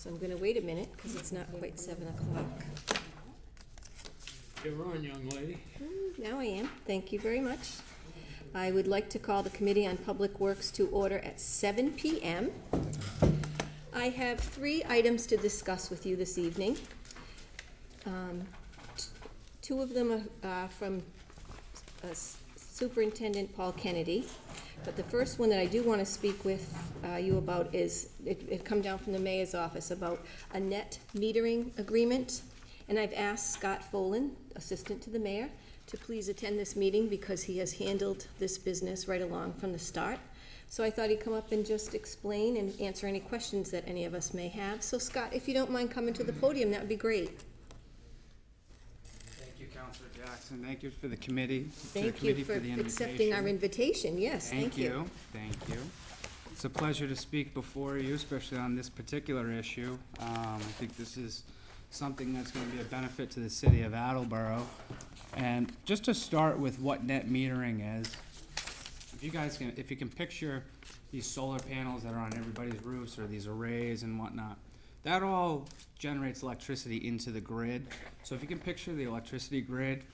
So I'm gonna wait a minute, because it's not quite 7 o'clock. You're on, young lady. Now I am. Thank you very much. I would like to call the Committee on Public Works to order at 7 p.m. I have 3 items to discuss with you this evening. Two of them are from Superintendent Paul Kennedy, but the first one that I do want to speak with you about is, it come down from the mayor's office about a net metering agreement. And I've asked Scott Folan, assistant to the mayor, to please attend this meeting because he has handled this business right along from the start. So I thought he'd come up and just explain and answer any questions that any of us may have. So Scott, if you don't mind coming to the podium, that would be great. Thank you, Councilor Jackson. Thank you for the committee. Thank you for accepting our invitation. Yes, thank you. Thank you. It's a pleasure to speak before you, especially on this particular issue. I think this is something that's going to be a benefit to the city of Attleboro. And just to start with what net metering is, if you can picture these solar panels that are on everybody's roofs or these arrays and whatnot, that all generates electricity into the grid. So if you can picture the electricity grid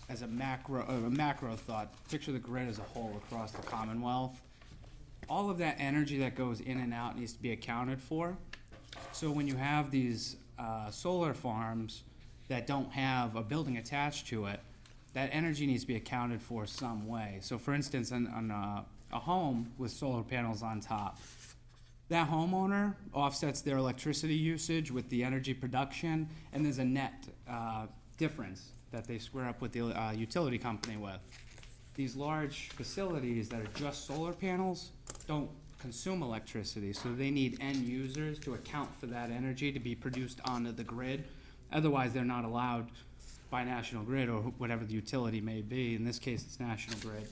as a macro thought, picture the grid as a whole across the Commonwealth. All of that energy that goes in and out needs to be accounted for. So when you have these solar farms that don't have a building attached to it, that energy needs to be accounted for some way. So for instance, on a home with solar panels on top, that homeowner offsets their electricity usage with the energy production, and there's a net difference that they square up with the utility company with. These large facilities that are just solar panels don't consume electricity, so they need end users to account for that energy to be produced onto the grid. Otherwise, they're not allowed by National Grid or whatever the utility may be. In this case, it's National Grid.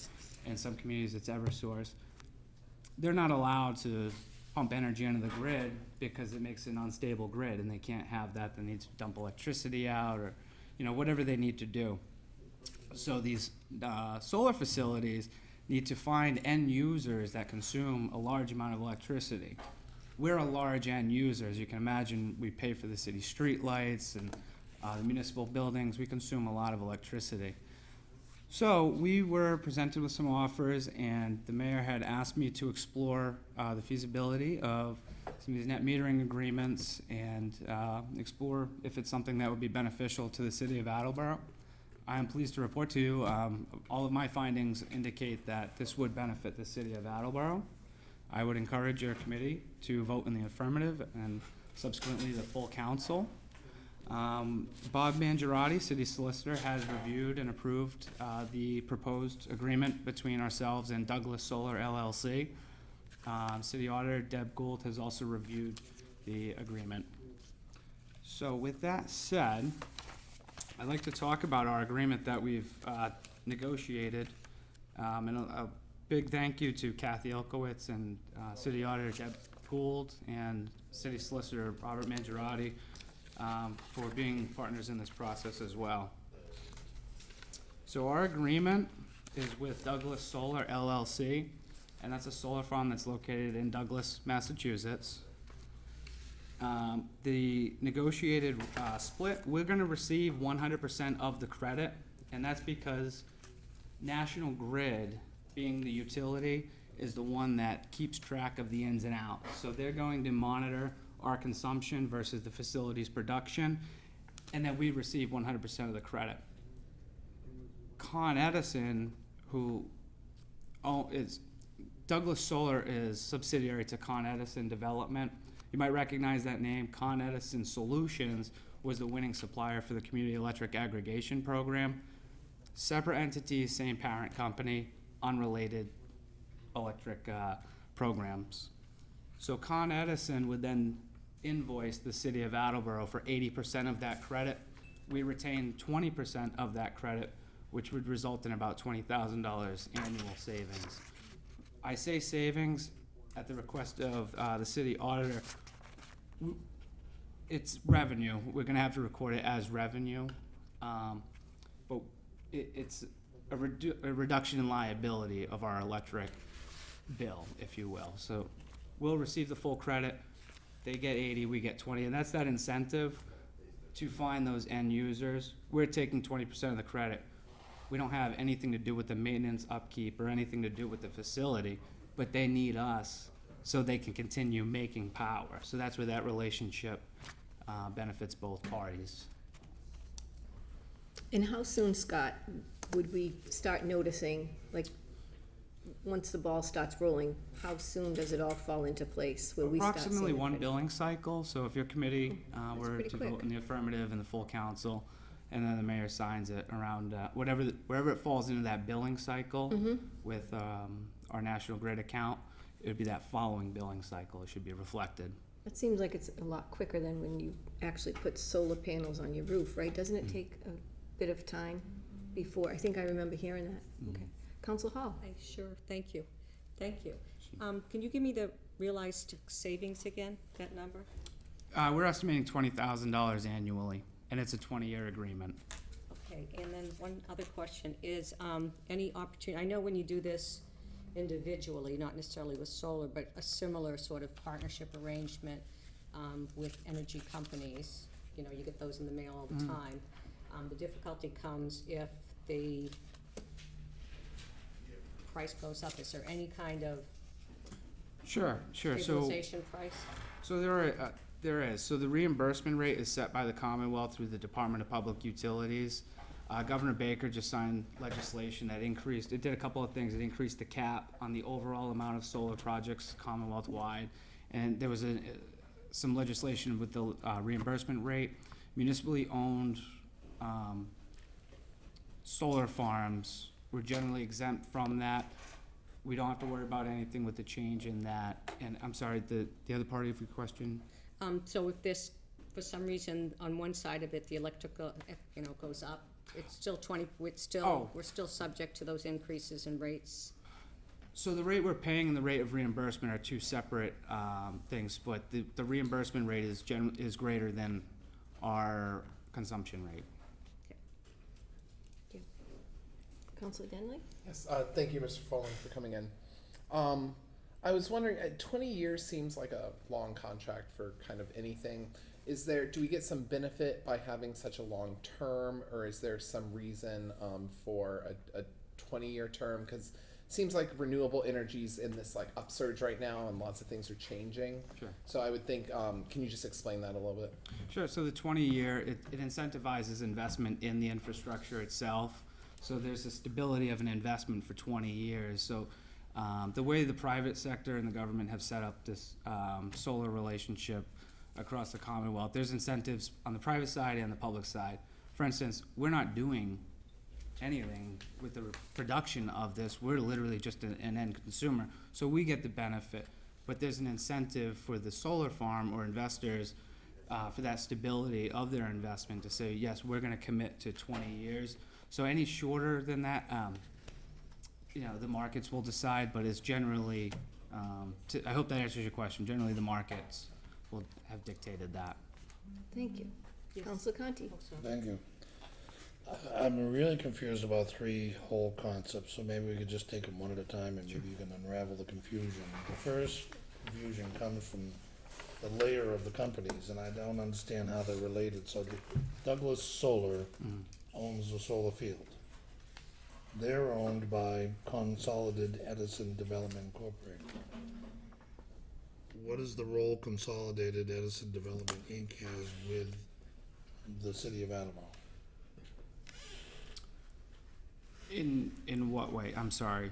In some communities, it's Eversource. They're not allowed to pump energy into the grid because it makes an unstable grid, and they can't have that. They need to dump electricity out, or whatever they need to do. So these solar facilities need to find end users that consume a large amount of electricity. We're a large end user. As you can imagine, we pay for the city street lights and the municipal buildings. We consume a lot of electricity. So we were presented with some offers, and the mayor had asked me to explore the feasibility of some of these net metering agreements and explore if it's something that would be beneficial to the city of Attleboro. I am pleased to report to you all of my findings indicate that this would benefit the city of Attleboro. I would encourage your committee to vote in the affirmative and subsequently the full council. Bob Mangiarotti, city solicitor, has reviewed and approved the proposed agreement between ourselves and Douglas Solar LLC. City auditor Deb Gould has also reviewed the agreement. So with that said, I'd like to talk about our agreement that we've negotiated, and a big thank you to Kathy Elkowitz and City Auditor Deb Gould and City Solicitor Robert Mangiarotti for being partners in this process as well. So our agreement is with Douglas Solar LLC, and that's a solar farm that's located in Douglas, Massachusetts. The negotiated split, we're going to receive 100% of the credit, and that's because National Grid, being the utility, is the one that keeps track of the ins and outs. So they're going to monitor our consumption versus the facility's production, and then we receive 100% of the credit. Con Edison, who is Douglas Solar, is subsidiary to Con Edison Development. You might recognize that name. Con Edison Solutions was the winning supplier for the Community Electric Aggregation Program. Separate entities, same parent company, unrelated electric programs. So Con Edison would then invoice the city of Attleboro for 80% of that credit. We retain 20% of that credit, which would result in about $20,000 annual savings. I say savings at the request of the city auditor. It's revenue. We're going to have to record it as revenue, but it's a reduction in liability of our electric bill, if you will. So we'll receive the full credit. they get 80, we get 20, and that's that incentive to find those end users. We're taking 20% of the credit. We don't have anything to do with the maintenance, upkeep, or anything to do with the facility, but they need us so they can continue making power. So that's where that relationship benefits both parties. And how soon, Scott, would we start noticing, like, once the ball starts rolling, how soon does it all fall into place where we start seeing Approximately the one credit? billing cycle, so if your committee were pretty to quick. vote in the affirmative and the full council, and then the mayor signs it around, wherever it falls into that billing cycle with our National Grid account, it would be that following billing cycle, it should be reflected. It seems like it's a lot quicker than when you actually put solar panels on your roof, right? Doesn't it take a bit of time before? I think I remember hearing that. Okay. Council Hall? Sure, thank you. Thank you. Can you give me the realized savings again, that number? We're estimating $20,000 annually, and it's a 20-year agreement. Okay, and then one other question is, any opportunity, I know when you do this individually, not necessarily with solar, but a similar sort of partnership arrangement with energy companies, you know, you get those in the mail all the time. The difficulty comes if the price goes up. Is there any kind of Sure. So stabilization price? there is. So the reimbursement rate is set by the Commonwealth through the Department of Public Utilities. Governor Baker just signed legislation that increased, it did a couple of things. It increased the cap on the overall amount of solar projects Commonwealth-wide. And there was some legislation with the reimbursement rate. Municipally owned solar farms were generally exempt from that. We don't have to worry about anything with the change in that. And I'm sorry, the other part of your question? So if this, for some reason, on one side of it, the electrical, you know, goes up, it's still we're still subject to those increases in rates? So the rate we're paying and the rate of reimbursement are two separate things, but the reimbursement rate is greater than our consumption rate. Thank you. Councilor Denley? Yes, thank you, Mr. Follen, for coming in. I was wondering, 20 years seems like a long contract for kind of anything. Do we get some benefit by having such a long term, or is there some reason for a 20-year term? Because it seems like renewable energy's in this like upsurge right now, and lots of things are changing. Sure. So I would think, can you just explain that a little bit? Sure, so the 20-year, it incentivizes investment in the infrastructure itself. So there's a stability of an investment for 20 years. So the way the private sector and the government have set up this solar relationship across the Commonwealth, there's incentives on the private side and the public side. For instance, we're not doing anything with the production of this. We're literally just an end consumer. So we get the benefit. But there's an incentive for the solar farm or investors for that stability of their investment to say, yes, we're going to commit to 20 years. So any shorter than that, you know, the markets will decide, but it's generally, I hope that answers your question. Generally, the markets will have dictated that. Thank you. Councilor Conti? Thank you. I'm really confused about three whole concepts, so maybe we could just take them one at a time and maybe you can unravel the confusion. The first confusion comes from the layer of the companies, and I don't understand how they're related. So Douglas Solar owns the solar field. They're owned by Consolidated Edison Development Incorporated. What is the role Consolidated Edison Development Inc. has with the city of Attleboro? In what way? I'm sorry.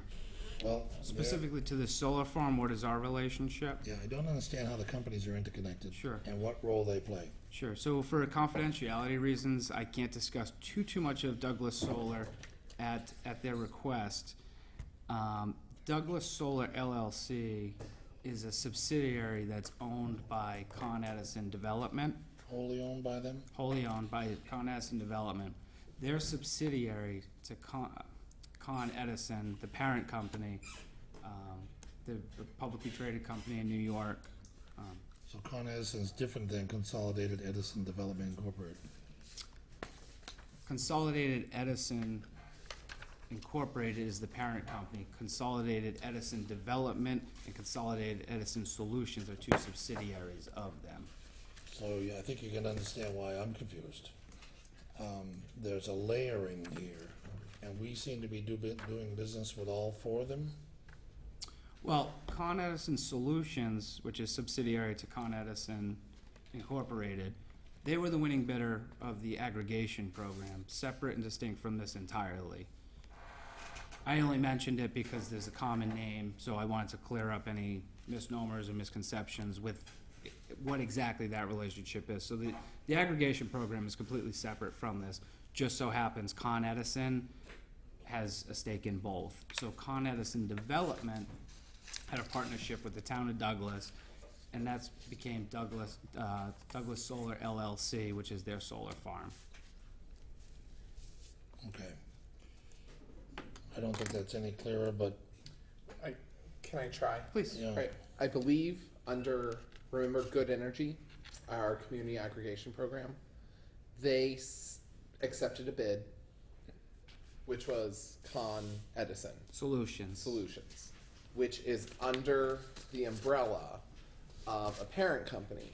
Well, Specifically to the solar farm, what is our relationship? yeah, I don't understand how the companies are interconnected. Sure. And what role they play. Sure. So for confidentiality reasons, I can't discuss too much of Douglas Solar at their request. Douglas Solar LLC is a subsidiary that's owned by Con Edison Development, Wholly owned by them? wholly owned by Con Edison Development. Their subsidiary to Con Edison, the parent company, the publicly traded company in New York. So Con Edison is different than Consolidated Edison Development Incorporated. Consolidated Edison Incorporated is the parent company. Consolidated Edison Development and Consolidated Edison Solutions are two subsidiaries of them. So, yeah, I think you can understand why I'm confused. There's a layering here, and we seem to be doing business with all four of them? Well, Con Edison Solutions, which is subsidiary to Con Edison Incorporated, they were the winning bidder of the aggregation program, separate and distinct from this entirely. I only mentioned it because there's a common name, so I wanted to clear up any misnomers or misconceptions with what exactly that relationship is. So the aggregation program is completely separate from this. Just so happens Con Edison has a stake in both. So Con Edison Development had a partnership with the town of Douglas, and that's became Douglas Solar LLC, which is their solar farm. Okay. I don't think that's any clearer, but, Can I try? Please. yeah. Right. I believe under, remember Good Energy, our community aggregation program, they accepted a bid, which was Con Edison Solutions. which is under the umbrella of a parent company.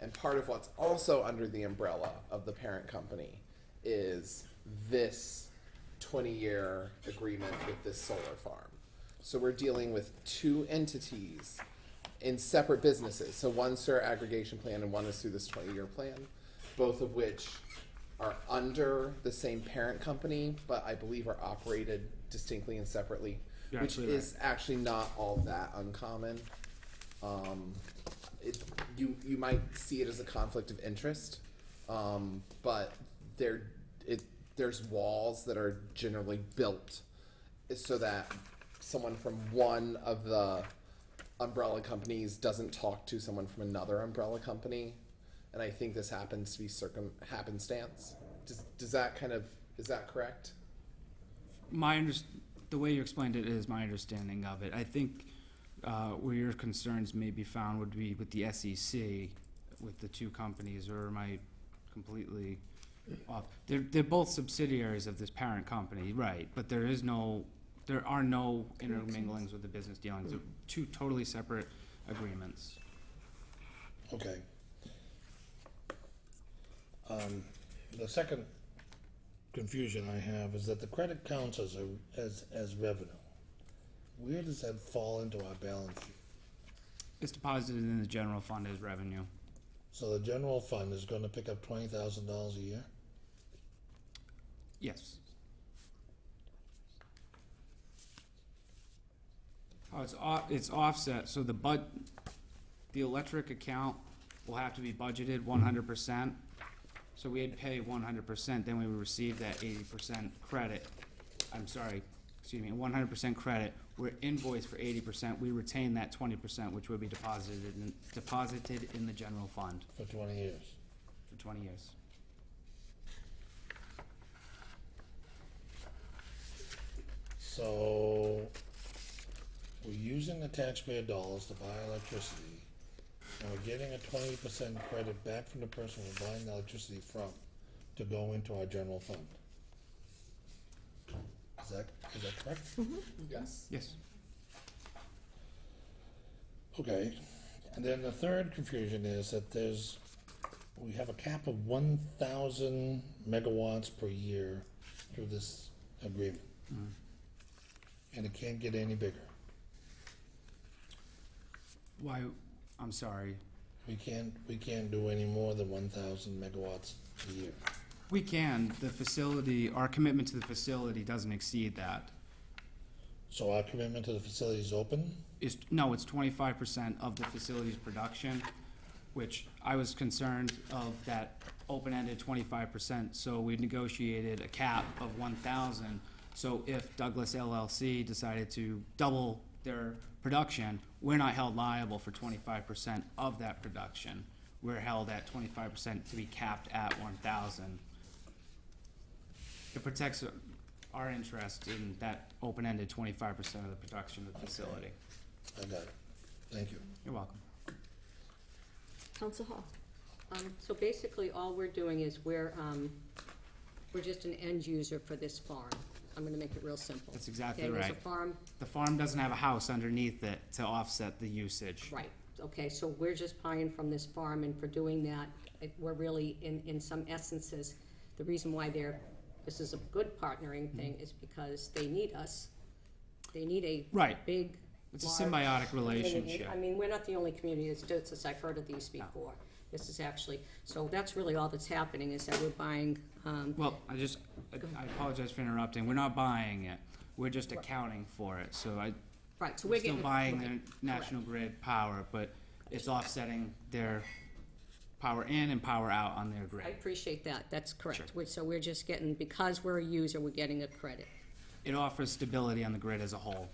And part of what's also under the umbrella of the parent company is this 20-year agreement with this solar farm. So we're dealing with two entities in separate businesses. So one's through our aggregation plan and one is through this 20-year plan, both of which are under the same parent company, but I believe are operated distinctly and separately, You're which absolutely is actually not all that uncommon. You might see it as a conflict of interest, but there's walls that are generally built so that someone from one of the umbrella companies doesn't talk to someone from another umbrella company, and I think this happens to be happenstance. Does that is that correct? The way you explained it is my understanding of it. I think where your concerns may be found would be with the SEC, with the two companies, or am I completely off? They're both subsidiaries of this parent company, right? But there are no interminglings with the business dealings. They're two totally separate agreements. Okay. The second confusion I have is that the credit counts as revenue. Where does that fall into our balance sheet? It's deposited in the general fund as revenue. So the general fund is gonna pick up $20,000 a year? Yes. It's offset, so the electric account will have to be budgeted 100%. So we'd pay 100%, then we would receive that 80% credit. 100% credit. We're invoiced for 80%. We retain that 20%, which would be deposited in the general fund For 20 years. for 20 years. So, we're using the taxpayer dollars to buy electricity, and we're getting a 20% credit back from the person we're buying the electricity from to go into our general fund. Is that correct? Yes. Yes. Okay, and then the third confusion is that we have a cap of 1,000 megawatts per year through this agreement. And it can't get any bigger. Why, I'm sorry. We can't do any more than 1,000 megawatts a year. We can. Our commitment to the facility doesn't exceed that. So our commitment to the facility is open? It's 25% of the facility's production, which I was concerned of that open-ended 25%, so we negotiated a cap of 1,000. So if Douglas LLC decided to double their production, we're not held liable for 25% of that production. We're held at 25% to be capped at 1,000. It protects our interest in that open-ended 25% of the production of the facility. I got it. Thank you. You're welcome. Council Hall. So basically, all we're doing is we're just an end user for this farm. I'm gonna make it real simple. That's exactly Okay, right. there's a farm, The farm doesn't have a house underneath it to offset the usage. right, okay, so we're just buying from this farm, and for doing that, we're really, in some essences, the reason why this is a good partnering thing is because they need us. They need a Right. big, It's a large symbiotic community. relationship. I mean, we're not the only community that's doing this, I've heard of these before. This is actually, so that's really all that's happening, is that we're buying, Well, I apologize for interrupting. We're not buying it. We're just accounting for it. So right, so we're we're still getting. buying right, the National Grid power, but it's offsetting their power in and power out on their I grid. appreciate that, that's correct. Sure. So we're just getting, because we're a user, we're getting a credit. It offers stability on the grid as a whole.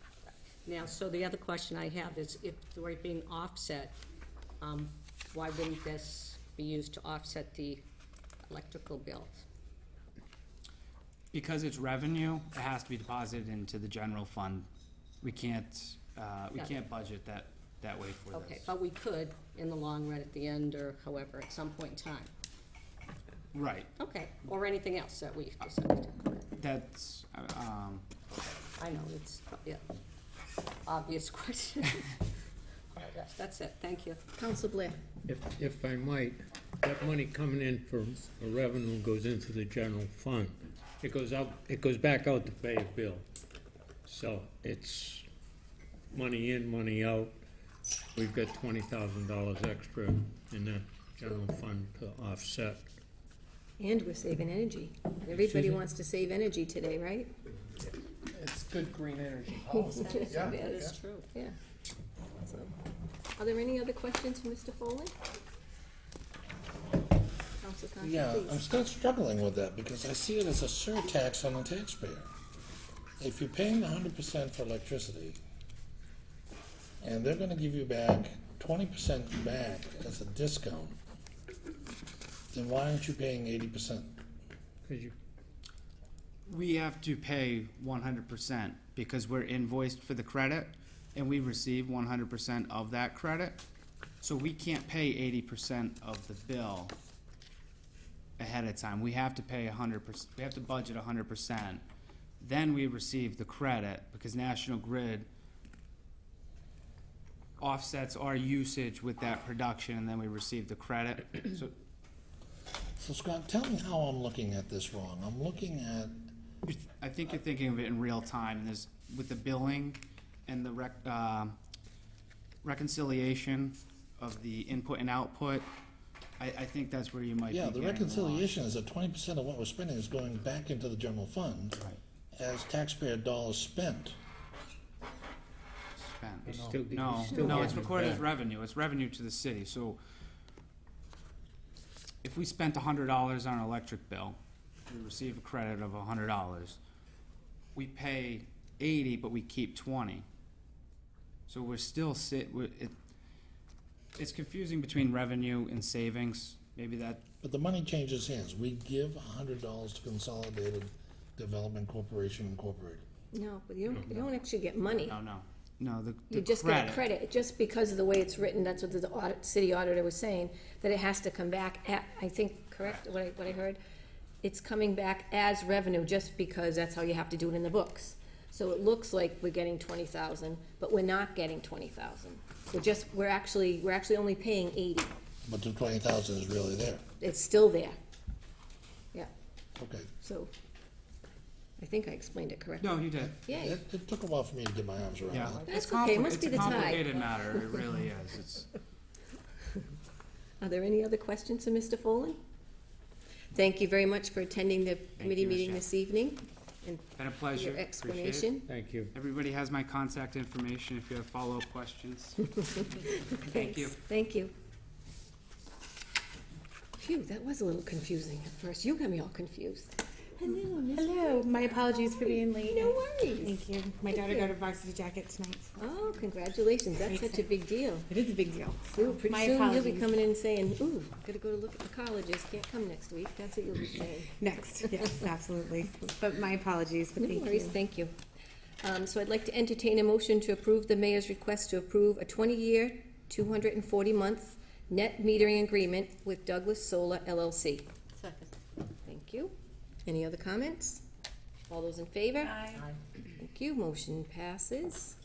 Now, so the other question I have is, if we're being offset, why wouldn't this be used to offset the electrical bills? Because it's revenue, it has to be deposited into the general fund. We can't budget that way for Okay, this. but we could, in the long run, at the end, or however, at some point in time. Right, Okay, or anything else that we decide. that's, I know, it's, yeah, obvious question. All right, that's it, thank you. Council Blair? If I might, that money coming in for revenue goes into the general fund. It goes back out to pay a bill. So it's money in, money out. We've got $20,000 extra in that general fund to offset. And we're saving energy. Everybody me? wants to save energy today, right? It's good green energy policy. Yeah, That is true. Yeah. So, are there any other questions for Mr. Foley? Council Conklin, Yeah, I'm please. still struggling with that because I see it as a surtax on the taxpayer. If you're paying 100% for electricity, and they're gonna give you back 20% back as a discount, then why aren't you paying 80%? 'Cause you, we have to pay 100% because we're invoiced for the credit and we receive 100% of that credit. So we can't pay 80% of the bill ahead of time. We have to pay 100%, we have to budget 100%. Then we receive the credit because National Grid offsets our usage with that production and then we receive the credit. So So Scott, tell me how I'm looking at this wrong. I'm looking at, I think you're thinking of it in real time. There's, with the billing and the reconciliation of the input and output, I think that's where you might be yeah, getting the lost. reconciliation is that 20% of what we're spending is going back into the general fund as taxpayer dollars spent. Spent. you still get- No, you still no, it's getting it recorded as back. revenue. It's revenue to the city. So if we spent $100 on an electric bill, we receive a credit of $100. We pay 80, but we keep 20. So we're still it's confusing between revenue and savings. Maybe that, But the money changes hands. We give $100 to Consolidated Development Corporation Incorporated. No, but you don't actually get money. no, the You just get a credit, just because of the way it's written, that's what the city auditor was saying, that it has to come back at, I think, correct, what I heard? It's coming back as revenue, just because that's how you have to do it in the books. So it looks like we're getting 20,000, but we're not getting 20,000. We're actually only paying 80. But the 20,000 is really there. It's still there. Yeah, Okay. so, I think I explained it correctly. No, you did. Yay. It took a while for me to get my arms around Yeah. that. That's okay, it must be the It's a tide. complicated matter, it really is. It's, Are there any other questions for Mr. Foley? Thank you very much for attending the committee you, Ms. meeting Jen. this evening and been a for pleasure. your Appreciate it. explanation. Thank you. Everybody has my contact information if you have follow-up questions. Thank you. Thanks. Thank you. Phew, that was a little confusing at first. You got me all confused. Hello, Miss. Hello, my apologies for being late. No worries. Thank you. My daughter got a varsity jacket tonight. Oh, congratulations. That's such a big deal. It is a big deal. So pretty My soon you'll be apologies. coming in and saying, ooh, gotta go to look at the colleges, can't come next week. That's what you'll be saying. Next, yes, absolutely. But my apologies, but No thank worries, you. thank you. So I'd like to entertain a motion to approve the mayor's request to approve a 20-year, 240-month net metering agreement with Douglas Solar LLC. Second. Thank you. Any other comments? All those in favor? Aye. Thank you, motion passes.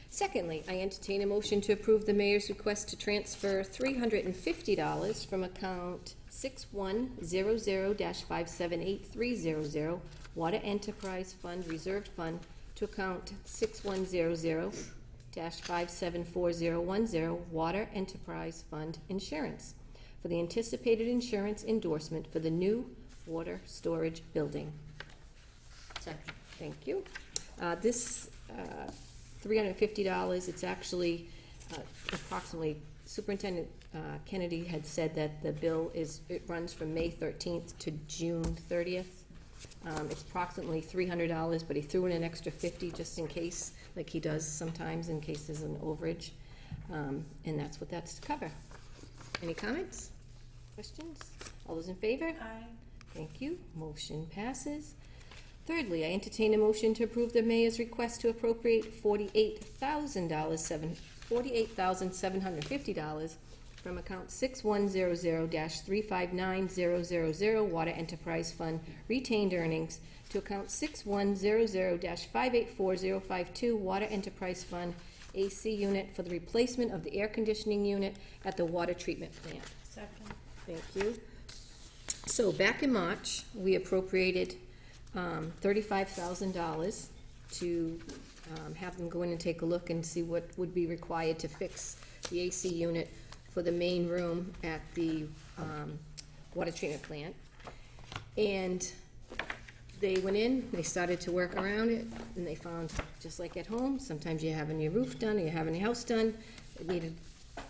Secondly, I entertain a motion to approve the mayor's request to transfer $350 from account 6100-578300, Water Enterprise Fund Reserved Fund, to account 6100-574010, Water Enterprise Fund Insurance, for the anticipated insurance endorsement for the new water storage building. Second. Thank you. This $350, it's actually approximately, Superintendent Kennedy had said that the bill it runs from May 13th to June 30th. It's approximately $300, but he threw in an extra 50 just in case, like he does sometimes in case there's an overage. And that's what that's to cover. Any comments? Questions? All those in favor? Aye. Thank you. Motion passes. Thirdly, I entertain a motion to approve the mayor's request to appropriate $48,750 from account 6100-359000, Water Enterprise Fund retained earnings, to account 6100-584052, Water Enterprise Fund AC unit, for the replacement of the air conditioning unit at the water treatment plant. Second. Thank you. So back in March, we appropriated $35,000 to have them go in and take a look and see what would be required to fix the AC unit for the main room at the water treatment plant. And they went in, they started to work around it, and they found, just like at home, sometimes you're having your roof done, or you're having your house done, it needed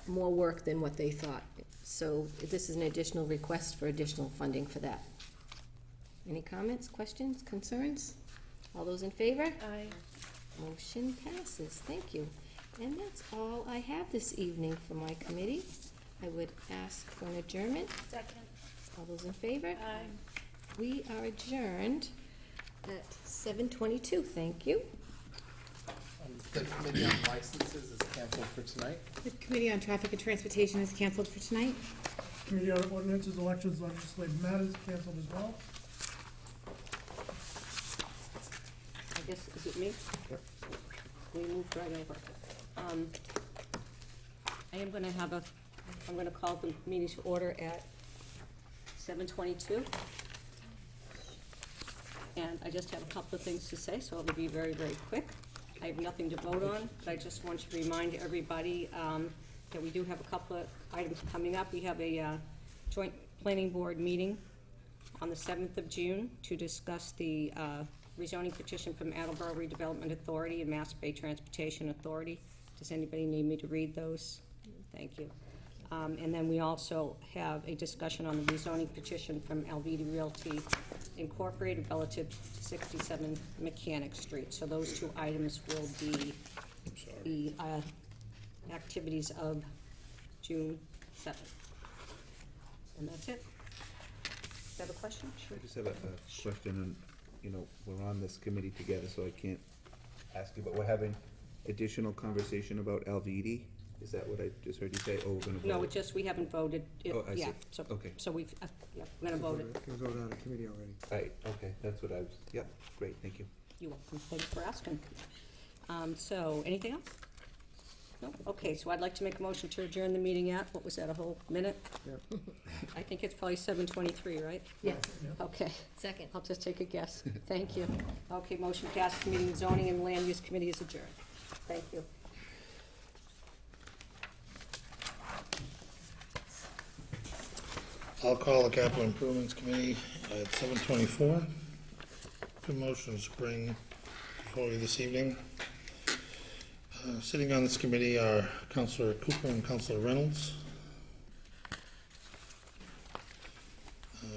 more work than what they thought. So this is an additional request for additional funding for that. Any comments, questions, concerns? All those in favor? Aye. Motion passes. Thank you. And that's all I have this evening for my committee. I would ask for an adjournment. Second. All those in favor? Aye. We are adjourned at 7:22. Thank you. The committee on licenses is canceled for tonight. The Committee on Traffic and Transportation is canceled for tonight. Committee on Ordinances, Elections, Legislative Matters canceled as well. I guess, is it me? We moved right over. I am gonna I'm gonna call the meeting to order at 7:22. And I just have a couple of things to say, so it'll be very, very quick. I have nothing to vote on, but I just want to remind everybody that we do have a couple of items coming up. We have a joint planning board meeting on the 7th of June to discuss the rezoning petition from Attleboro Redevelopment Authority and Mass Bay Transportation Authority. Does anybody need me to read those? Thank you. And then we also have a discussion on the rezoning petition from Alveda Realty Incorporated relative to 67 Mechanic Street. So those two items will be the activities of June 7th. And that's it. Do you have a question? Sure. I just have a question, and, you know, we're on this committee together, so I can't ask you, but we're having additional conversation about Alveda? Is that what I just heard you say? Oh, we're gonna vote? No, it's just, we haven't voted. Oh, I see. Yeah, so, Okay. so we've, yeah, we're gonna vote it. It was voted on the committee already. Right, okay, that's what I was, yep, great, thank you. You're welcome. Thanks for asking. So, anything else? No? Okay, so I'd like to make a motion to adjourn the meeting at, what was that, a whole minute? Yep. I think it's probably 7:23, right? Yes. Okay, Second. I'll just take a guess. Thank you. Okay, motion passed. Meeting zoning and land use committee is adjourned. Thank you. I'll call the Capital Improvements Committee at 7:24. Two motions to bring before you this evening. Sitting on this committee are Councilor Cooper and Councilor Reynolds.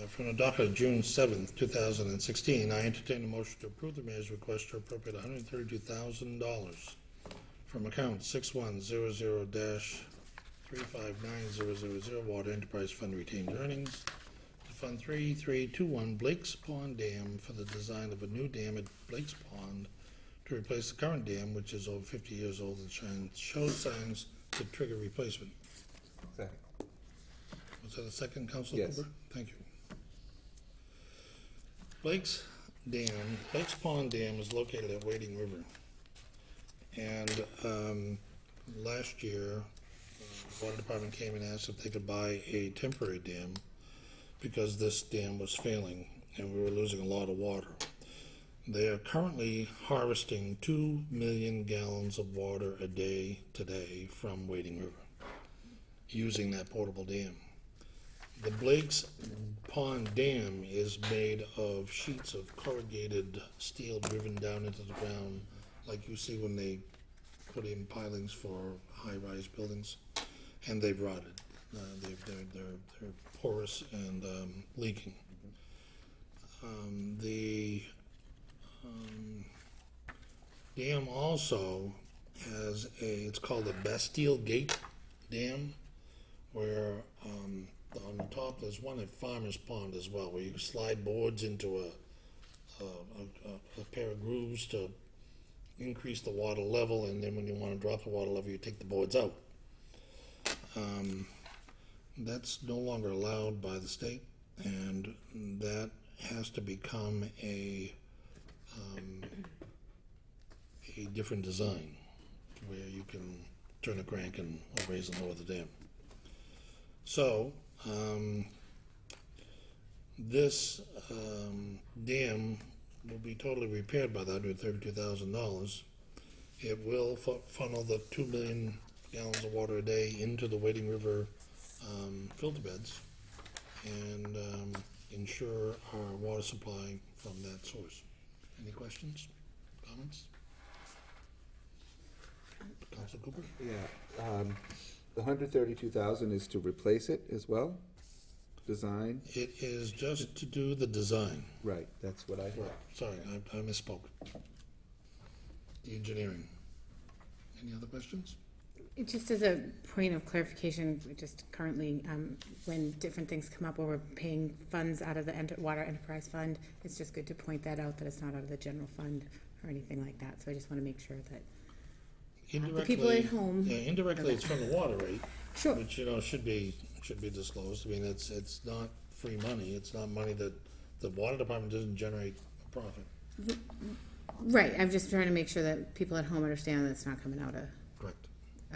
From the docket of June 7th, 2016, I entertain a motion to approve the mayor's request to appropriate $132,000 from account 6100-359000 Water Enterprise Fund retained earnings to Fund 3321 Blake's Pond Dam for the design of a new dam at Blake's Pond to replace the current dam, which is over 50 years old and shows signs to trigger replacement. Second. Was that a second, Councilor Yes. Cooper? Thank you. Blake's Dam, Lakes Pond Dam is located at Wading River. And last year, the water department came and asked if they could buy a temporary dam because this dam was failing and we were losing a lot of water. They are currently harvesting 2 million gallons of water a day today from Wading River, using that portable dam. The Blake's Pond Dam is made of sheets of corrugated steel driven down into the ground, like you see when they put in pilings for high-rise buildings, and they've rotted. They're porous and leaking. The dam also has it's called a Bastille Gate Dam, where on the top there's one at Farmer's Pond as well, where you slide boards into a pair of grooves to increase the water level, and then when you want to drop the water level, you take the boards out. That's no longer allowed by the state, and that has to become a different design where you can turn a crank and raise and lower the dam. So this dam will be totally repaired by the $132,000. It will funnel the 2 million gallons of water a day into the Wading River filter beds and ensure our water supply from that source. Any questions, comments? Councilor Cooper? Yeah, the 132,000 is to replace it as well? Design? It is just to do the design. Right, that's what I heard. Sorry, I misspoke. The engineering. Any other questions? Just as a point of clarification, just currently, when different things come up where we're paying funds out of the Water Enterprise Fund, it's just good to point that out, that it's not out of the general fund or anything like that. So I just want to make sure that the people at home. Yeah, indirectly, it's from the water rate. Sure. Which, should be disclosed. I mean, it's not free money. It's not money that the water department doesn't generate a profit. Right, I'm just trying to make sure that people at home understand that it's not coming out of Correct.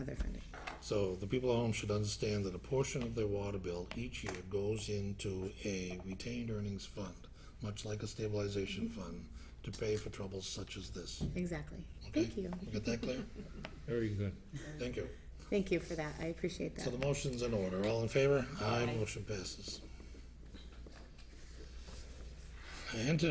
other funding. So the people at home should understand that a portion of their water bill each year goes into a retained earnings fund, much like a stabilization fund, to pay for troubles such as this. Exactly. Okay? Thank you. Get that clear? Very good. Thank you. Thank you for that. I appreciate So that. the motion's in order. All in favor? Aye. Motion passes.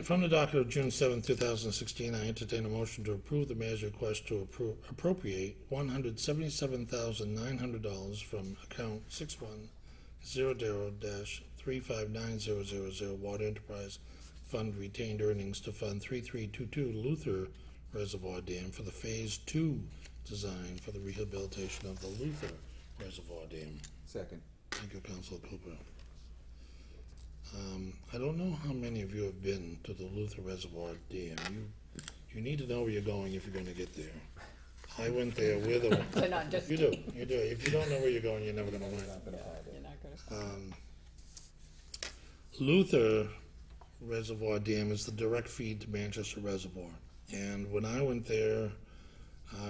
From the docket of June 7, 2016, I entertain a motion to approve the mayor's request to appropriate $177,900 from account 6100-359000 Water Enterprise Fund retained earnings to Fund 3322 Luther Reservoir Dam for the Phase 2 design for the rehabilitation of the Luther Reservoir Dam. Second. Thank you, Councilor Cooper. I don't know how many of you have been to the Luther Reservoir Dam. You need to know where you're going if you're gonna get there. I went there with a. So not just. You do. If you don't know where you're going, you're never gonna learn. You're not gonna. Luther Reservoir Dam is the direct feed to Manchester Reservoir. And when I went there,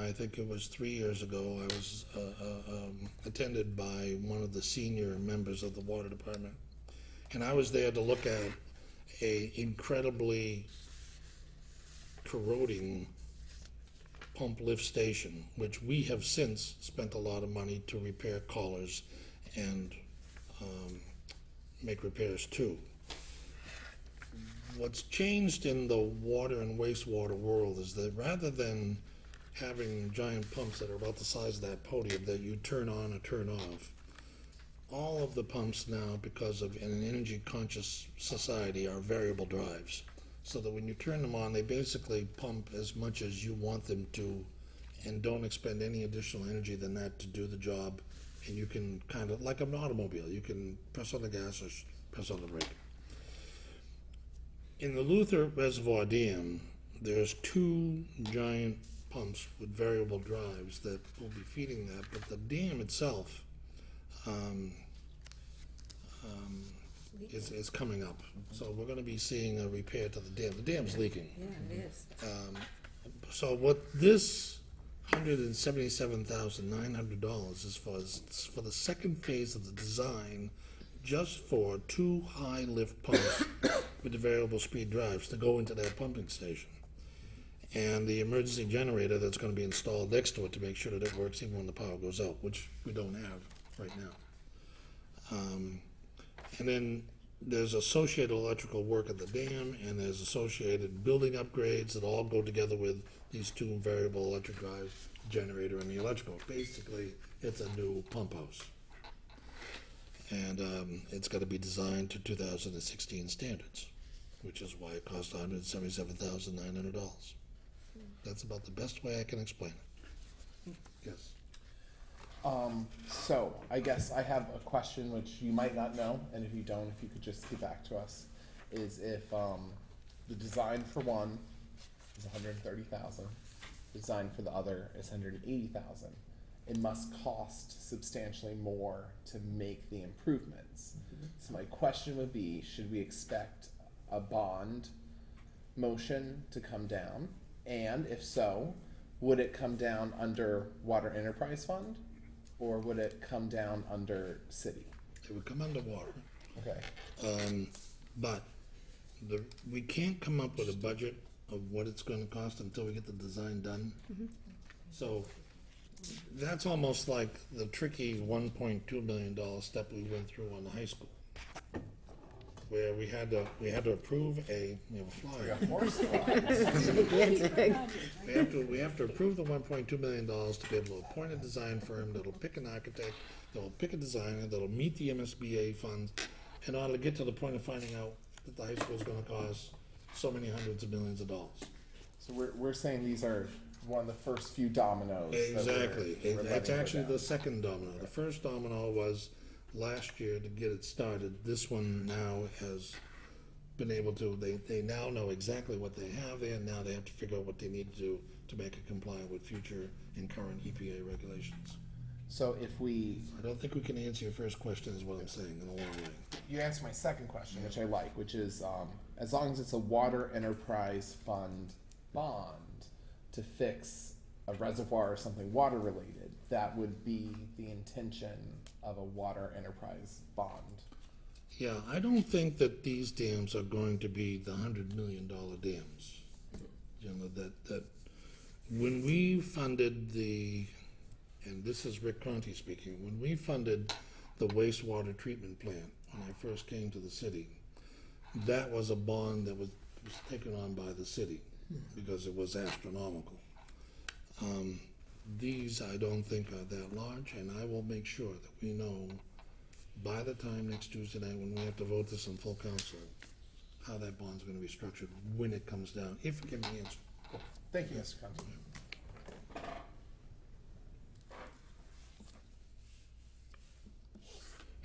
I think it was 3 years ago, I was attended by one of the senior members of the water department. And I was there to look at a incredibly corroding pump lift station, which we have since spent a lot of money to repair collars and make repairs to. What's changed in the water and wastewater world is that rather than having giant pumps that are about the size of that podium that you turn on or turn off, all of the pumps now, because of an energy conscious society, are variable drives. So that when you turn them on, they basically pump as much as you want them to and don't expend any additional energy than that to do the job. And you can kind of, like an automobile, you can press on the gas or press on the brake. In the Luther Reservoir Dam, there's 2 giant pumps with variable drives that will be feeding that, but the dam itself is coming up. So we're gonna be seeing a repair to the dam. The dam's leaking. Yeah, it is. So what this $177,900 is for the second phase of the design, just for 2 high lift pumps with the variable speed drives to go into that pumping station. And the emergency generator that's gonna be installed next to it to make sure that it works even when the power goes out, which we don't have right now. And then there's associated electrical work at the dam, and there's associated building upgrades that all go together with these 2 variable electric drives, generator and the electrical. Basically, it's a new pump house. And it's gotta be designed to 2016 standards, which is why it cost $177,900. That's about the best way I can explain it. Yes. So I guess I have a question which you might not know, and if you don't, if you could just get back to us, is if the design for one is 130,000, the design for the other is 180,000. It must cost substantially more to make the improvements. So my question would be, should we expect a bond motion to come down? And if so, would it come down under Water Enterprise Fund, or would it come down under city? It would come under water. Okay. But we can't come up with a budget of what it's gonna cost until we get the design done. So that's almost like the tricky $1.2 million step we went through on the high school, where we had to approve we have a flyer. We have to approve the $1.2 million to be able to appoint a design firm that'll pick an architect, that'll pick a designer, that'll meet the MSBA funds in order to get to the point of finding out that the high school is gonna cost so many hundreds of millions of dollars. So we're saying these are one of the first few dominoes. that Exactly. we're letting That's go actually down. the second domino. The first domino was last year to get it started. This one now has been able to, they now know exactly what they have there, and now they have to figure out what they need to do to make it compliant with future and current EPA regulations. So if we, I don't think we can answer your first question is what I'm saying in a long way. you answer my second question, which I like, which is, as long as it's a Water Enterprise Fund bond to fix a reservoir or something water related, that would be the intention of a Water Enterprise bond. Yeah, I don't think that these dams are going to be the $100 million dams. You know, that when we funded and this is Rick Conti speaking, when we funded the wastewater treatment plant, when I first came to the city, that was a bond that was taken on by the city because it was astronomical. These I don't think are that large, and I will make sure that we know by the time next Tuesday night when we have to vote this in full council, how that bond's gonna be structured when it comes down, if it can be answered. Thank you, Mr. Conti.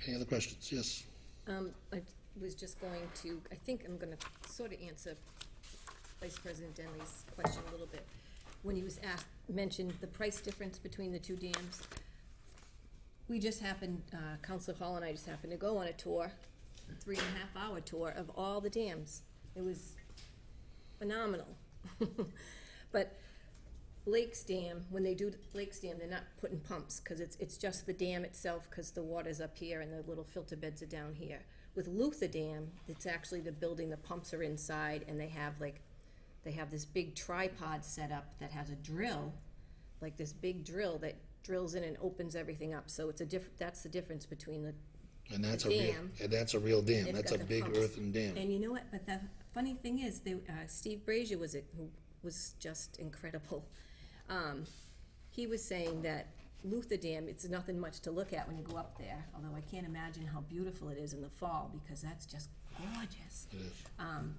Any other questions? Yes. I was just going to, I think I'm gonna sort of answer Vice President Denley's question a little bit. When he was mentioned the price difference between the 2 dams, we just happened, Councilor Hall and I just happened to go on a tour, 3.5-hour tour of all the dams. It was phenomenal. But Blake's Dam, when they do Blake's Dam, they're not putting pumps, because it's just the dam itself, because the water's up here and the little filter beds are down here. With Luther Dam, it's actually the building, the pumps are inside, and they have this big tripod set up that has a drill, like this big drill that drills in and opens everything up. So it's that's the difference between the And that's the a real, dam. and that's a real dam. They've That's a got the big pumps. earthen dam. And you know what, but the funny thing is, Steve Brazier who was just incredible. He was saying that Luther Dam, it's nothing much to look at when you go up there, although I can't imagine how beautiful it is in the fall, because that's just gorgeous. It is.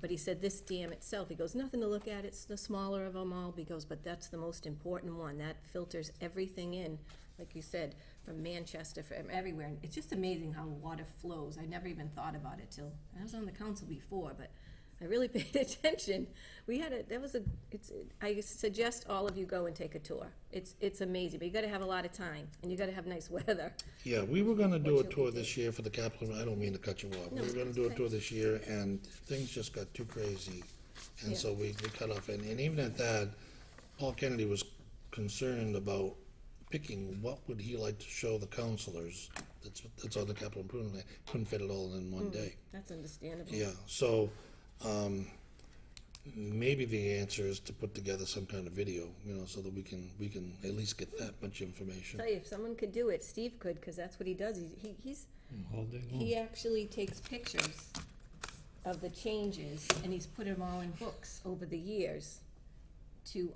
But he said this dam itself, he goes, nothing to look at, it's the smaller of them all, he goes, but that's the most important one, that filters everything in, like you said, from Manchester, from everywhere, and it's just amazing how water flows. I never even thought about it till, I was on the council before, but I really paid attention. I suggest all of you go and take a tour. It's amazing, but you gotta have a lot of time, and you gotta have nice weather. Yeah, we were gonna do a tour this year for the capital, I don't mean to cut you off. We No, were gonna that's do a okay. tour this year, and things just got too crazy. And Yeah. so we cut off, and even at that, Paul Kennedy was concerned about picking what would he like to show the counselors that's on the capital improvement plan. Couldn't fit it all in one day. That's understandable. Yeah, so, maybe the answer is to put together some kind of video, so that we can at least get that much information. Tell you, if someone could do it, Steve could, because that's what he does. All day long. He actually takes pictures of the changes, and he's put them all in books over the years to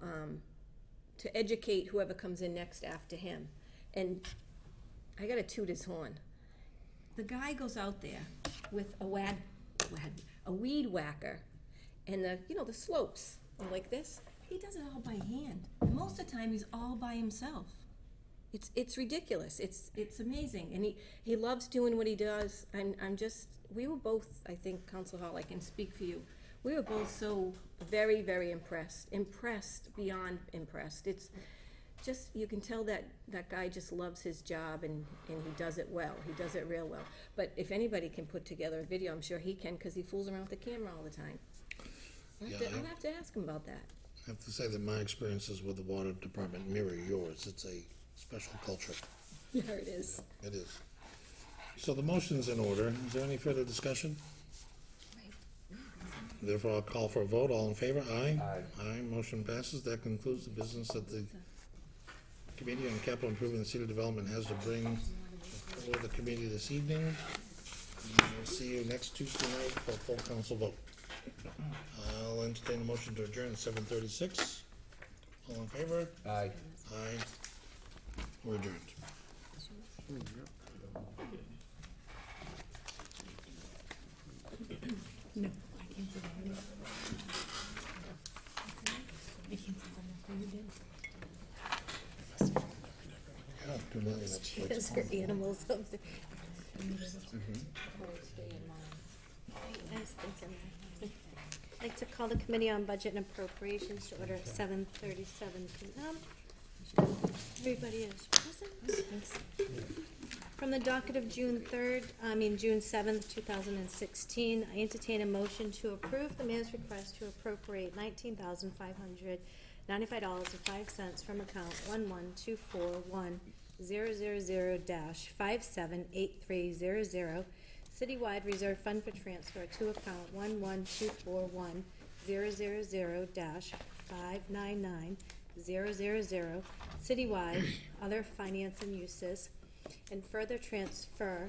educate whoever comes in next after him. And I gotta toot his horn. The guy goes out there with a weed whacker and the slopes are like this. He does it all by hand. And most of the time, he's all by himself. It's ridiculous. It's amazing, and he loves doing what he does. We were both, I think, Council Hall, I can speak for you. We were both so very, very impressed beyond impressed. It's just, you can tell that guy just loves his job, and he does it well. He does it real well. But if anybody can put together a video, I'm sure he can, because he fools around with the camera all the time. I'll have to ask him about that. I have to say that my experiences with the water department mirror yours. It's a special culture. There it is. It is. So the motion's in order. Is there any further discussion? Therefore, I'll call for a vote. All in favor? Aye. Aye. Motion passes. That concludes the business that the Committee on Capital Improvement and City Development has to bring before the committee this evening. And we'll see you next Tuesday night for a full council vote. I'll entertain a motion to adjourn at 7:36. All in favor? Aye. Aye. We're adjourned. No, I can't say that. I can't say that. You did. Yeah, 2 million. That's like- Those are animals of the. I'd like to call the Committee on Budget and Appropriations to order at 7:37 p.m. Everybody is present. Thanks. From the docket of June 7th, 2016, I entertain a motion to approve the mayor's request to appropriate $19,595.05 from account 11241-000-578300, citywide reserve fund for transfer to account 11241-000-599-000, citywide other finance and uses, and further transfer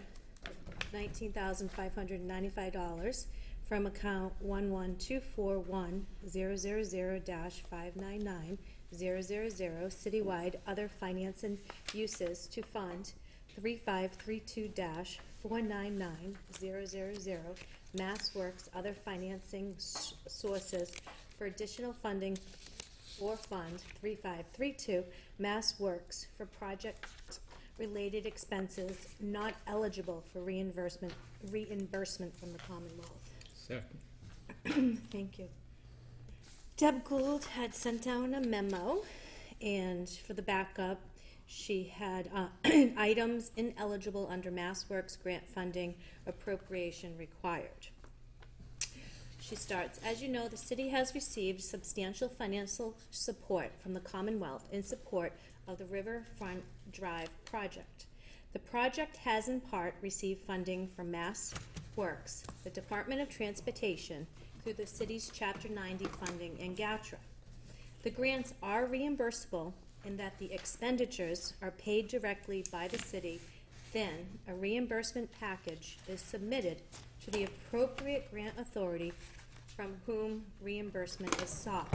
$19,595 from account 11241-000-599-000, citywide other finance and uses to fund 3532-499000, Mass Works other financing sources for additional funding for Fund 3532, Mass Works for project-related expenses not eligible for reimbursement from the Commonwealth. Second. Thank you. Deb Gould had sent down a memo, and for the backup, she had items ineligible under MassWorks grant funding appropriation required. She starts, as you know, the city has received substantial financial support from the Commonwealth in support of the Riverfront Drive project. The project has in part received funding from MassWorks, the Department of Transportation, through the city's Chapter 90 funding and GATRA. The grants are reimbursable in that the expenditures are paid directly by the city, then a reimbursement package is submitted to the appropriate grant authority from whom reimbursement is sought.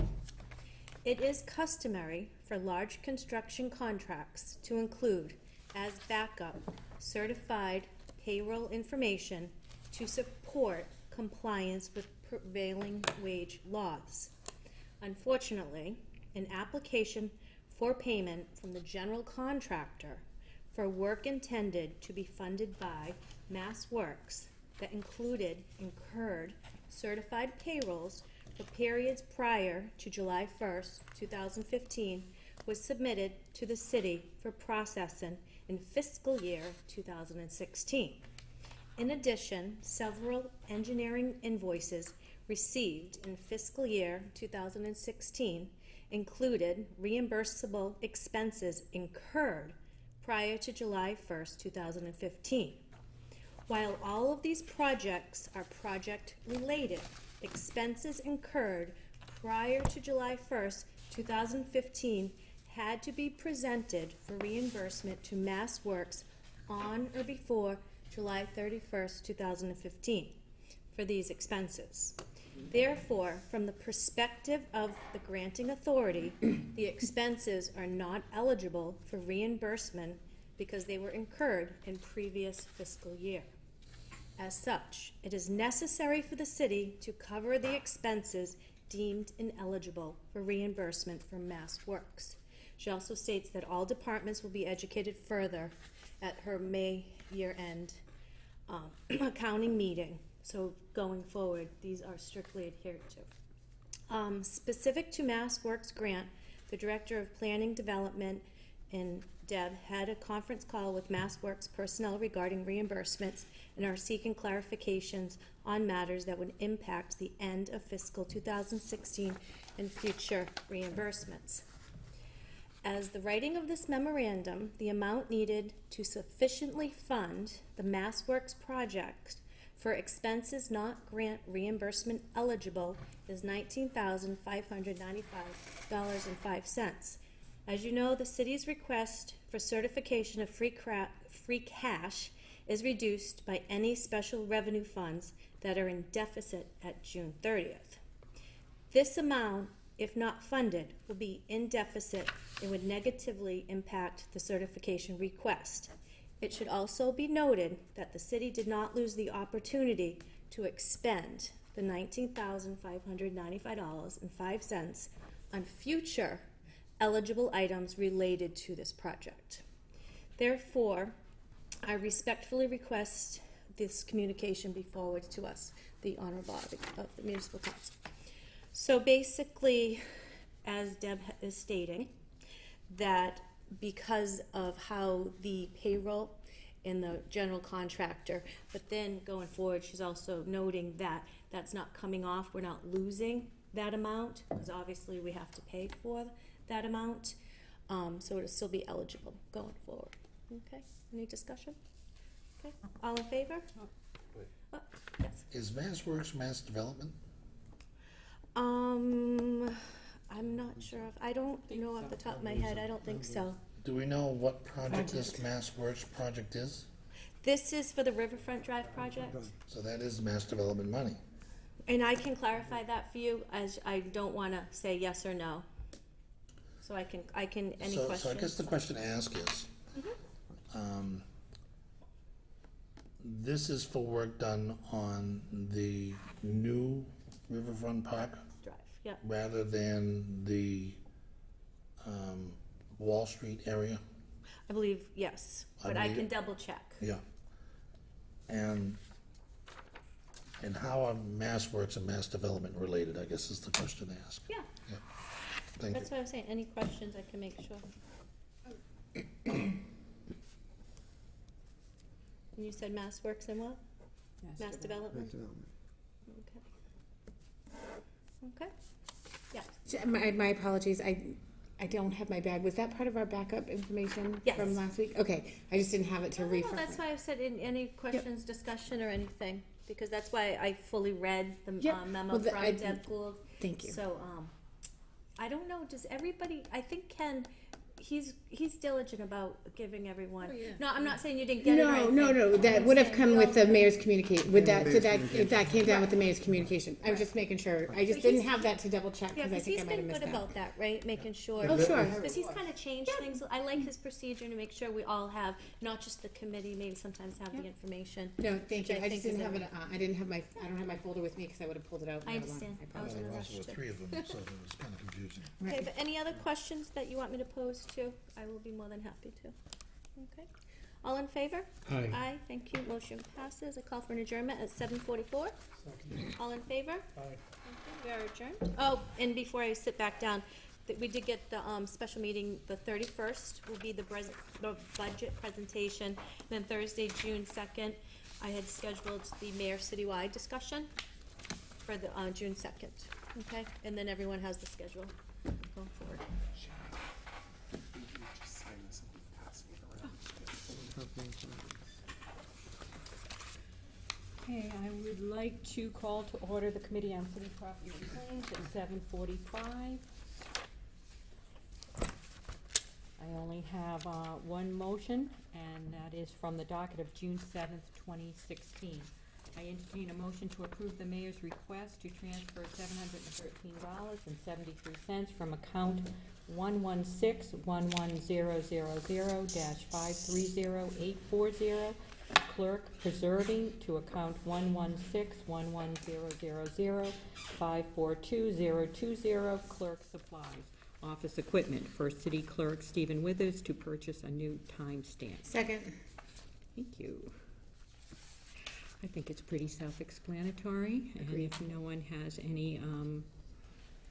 It is customary for large construction contracts to include, as backup, certified payroll information to support compliance with prevailing wage laws. Unfortunately, an application for payment from the general contractor for work intended to be funded by MassWorks that included incurred certified payrolls for periods prior to July 1st, 2015 was submitted to the city for processing in fiscal year 2016. In addition, several engineering invoices received in fiscal year 2016 included reimbursable expenses incurred prior to July 1st, 2015. While all of these projects are project-related, expenses incurred prior to July 1st, 2015 had to be presented for reimbursement to Mass Works on or before July 31st, 2015 for these expenses. Therefore, from the perspective of the granting authority, the expenses are not eligible for reimbursement because they were incurred in previous fiscal year. As such, it is necessary for the city to cover the expenses deemed ineligible for reimbursement from Mass Works. She also states that all departments will be educated further at her May year-end accounting meeting. So going forward, these are strictly adhered to. Specific to Mass Works grant, the Director of Planning Development and Deb had a conference call with Mass Works personnel regarding reimbursements and are seeking clarifications on matters that would impact the end of fiscal 2016 and future reimbursements. As the writing of this memorandum, the amount needed to sufficiently fund the Mass Works project for expenses not grant reimbursement eligible is $19,595.05. As you know, the city's request for certification of free cash is reduced by any special revenue funds that are in deficit at June 30th. This amount, if not funded, will be in deficit and would negatively impact the certification request. It should also be noted that the city did not lose the opportunity to expend the $19,595.05 on future eligible items related to this project. Therefore, I respectfully request this communication be forwarded to us, the honorable body of the municipal council. So basically, as Deb is stating, that because of how the payroll and the general contractor, but then going forward, she's also noting that that's not coming off, we're not losing that amount, because obviously we have to pay for that amount, so it'll still be eligible going forward. Okay, any discussion? Okay, all in favor? Oh, yes. Is Mass Works Mass Development? I'm not sure, I don't know off the top of my head, I don't think so. Do we know what project this Mass Works project is? This is for the Riverfront Drive project, So that is Mass Development money. and I can clarify that for you, as I don't wanna say yes or no. So I can, any questions? So I guess the question to ask is, this is for work done on the new Riverfront Park Drive, yeah. rather than the Wall Street area? I believe, yes, I but I believe can it. double check. Yeah. And how are Mass Works and Mass Development related, I guess is the question to ask. Yeah, Thank you. that's what I'm saying, any questions, I can make sure. And you said Mass Works and what? Mass Development? Okay. Okay, yeah. My apologies, I don't have my bag. Was that part of our backup information Yes. from last week? Okay, I just didn't have it to No, refer. that's why I said in any questions, discussion, or anything, because that's why I fully read the Yep. memo Well, from Deb Gould. Thank you. So, I don't know, does everybody, I think Ken, he's diligent about giving everyone. No, I'm not saying you didn't get it or anything. No, that I'm would have saying come we with all- the mayor's communication, with that, mayor's that came down with the mayor's communication. I was just making sure, I just But didn't he's- have that to double check, Yeah, because I because think I he's might have been missed good that. about that, right, making sure. Oh, sure. Because he's kind of changed things, I like his procedure to make sure we all have, not just the committee, maybe sometimes have the information. No, thank you, Which I I just think didn't is have it, I don't have my folder with me, because I would have pulled it out. I and otherwise understand. I was apologize. in a There rush were too. three of them, so it was kind of confusing. Okay, Right. but any other questions that you want me to pose to, I will be more than happy to. Okay. All in favor? Aye. Aye, thank you. Motion passes. A call for an adjournment at 7:44. All in favor? Aye. Thank you. We are adjourned. Oh, and before I sit back down, we did get the special meeting, the 31st will be the budget presentation. And then Thursday, June 2nd, I had scheduled the mayor citywide discussion for the June 2nd. Okay, and then everyone has the schedule going forward. Okay, I would like to call to order the Committee on City Property and Claims at 7:45. I only have one motion, and that is from the docket of June 7th, 2016. I entertain a motion to approve the mayor's request to transfer $713.73 from account 116-11000-530840, clerk preserving, to account 116-11000-542020, clerk supplies. Office equipment for city clerk Stephen Withers to purchase a new time stamp. Second. Thank you. I think it's pretty self-explanatory, and if no one has any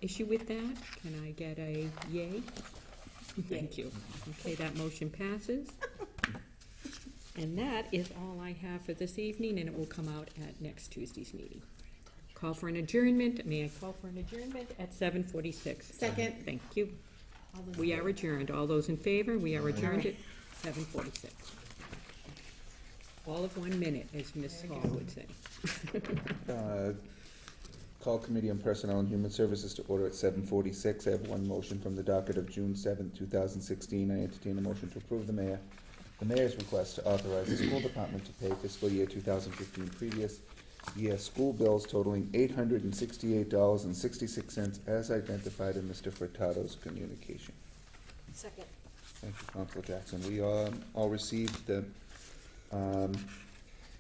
issue with that, can I get a yay? Thank you. Okay, that motion passes. And that is all I have for this evening, and it will come out at next Tuesday's meeting. Call for an adjournment. May I call for an adjournment at 7:46? Second. Thank you. We are adjourned. All those in favor, we are adjourned at 7:46. All of 1 minute, as Ms. Hall would say. Call Committee on Personnel and Human Services to order at 7:46. I have one motion from the docket of June 7th, 2016. I entertain a motion to approve the mayor's request to authorize the school department to pay fiscal year 2015 previous year school bills totaling $868.66 as identified in Mr. Furtado's communication. Second. Thank you, Council Jackson. We all received the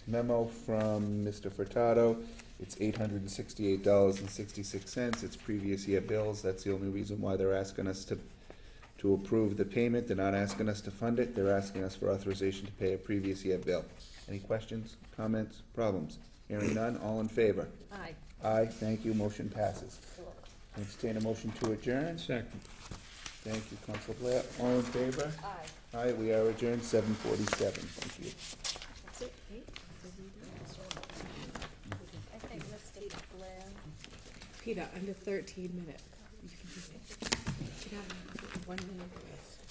memo from Mr. Furtado. It's $868.66. It's previous year bills. That's the only reason why they're asking us to approve the payment. They're not asking us to fund it. They're asking us for authorization to pay a previous year bill. Any questions, comments, problems? Hearing none, all in favor? Aye. Aye, thank you, motion passes. Entertain a motion to adjourn. Second. Thank you, Council Blair. All in favor? Aye. Aye, we are adjourned 7:47. Thank you. That's it, right? I think Mr. Blair. Peter, under 13 minutes. You can do it. Get out of here. 1 minute.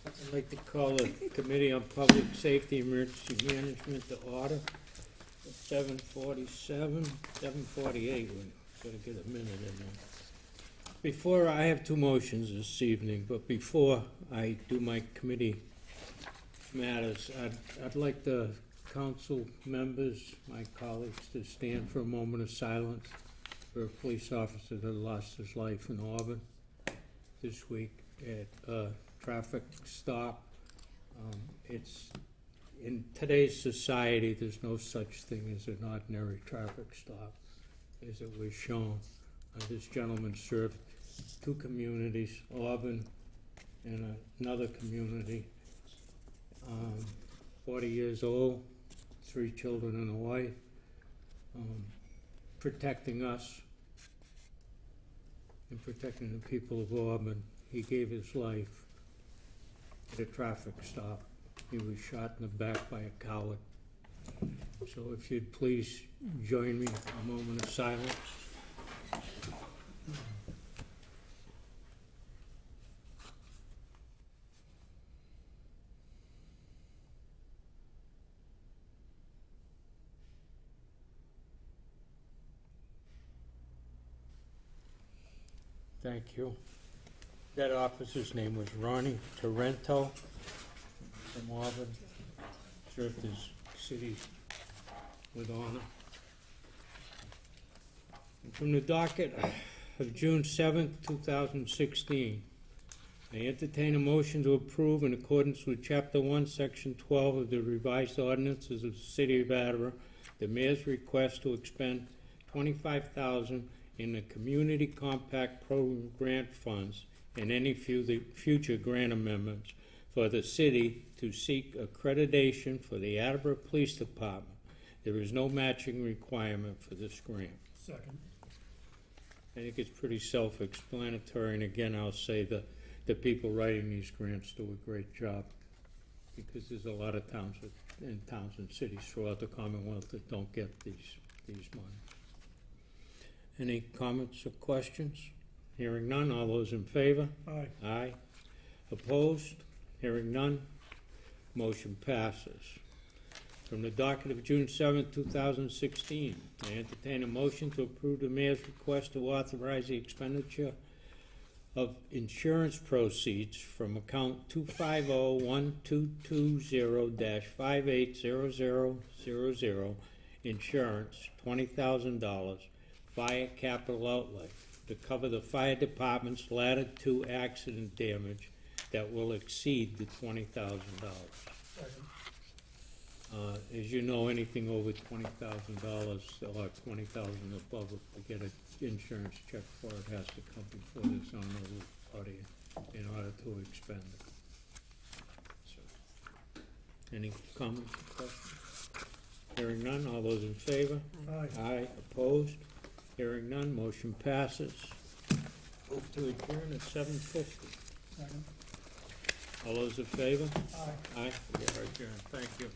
I'd like to call the Committee on Public Safety Emergency Management to order at 7:47, 7:48. We're gonna get a minute in there. Before, I have two motions this evening, but before I do my committee matters, I'd like the council members, my colleagues, to stand for a moment of silence for a police officer that lost his life in Auburn this week at a traffic stop. It's, in today's society, there's no such thing as an ordinary traffic stop, as it was shown. This gentleman served two communities, Auburn and another community. 40 years old, 3 children and a wife, protecting us and protecting the people of Auburn. He gave his life at a traffic stop. He was shot in the back by a coward. So if you'd please join me in a moment of silence. Thank you. That officer's name was Ronnie Torrento from Auburn. Served his city with honor. And from the docket of June 7th, 2016, I entertain a motion to approve in accordance with Chapter 1, Section 12 of the revised ordinances of the City of Attleboro, the mayor's request to expend $25,000 in the Community Compact Program grant funds and any future grant amendments for the city to seek accreditation for the Attleboro Police Department. There is no matching requirement for this grant. Second. I think it's pretty self-explanatory, and again, I'll say the people writing these grants do a great job, because there's a lot of towns and cities throughout the Commonwealth that don't get these monies. Any comments or questions? Hearing none, all those in favor? Aye. Aye. Opposed? Hearing none, motion passes. From the docket of June 7th, 2016, I entertain a motion to approve the mayor's request to authorize the expenditure of insurance proceeds from account 250-1220-580000, insurance, $20,000, fire capital outlay, to cover the fire department's ladder 2 accident damage that will exceed the $20,000. Second. As you know, anything over $20,000 or $20,000 above, if we get an insurance check for it, has to come before this honorable body in order to expend it. So, any comments or questions? Hearing none, all those in favor? Aye. Aye, opposed? Hearing none, motion passes. Move to adjourn at 7:50. Second. All those in favor? Aye. Aye, we are adjourned, thank you.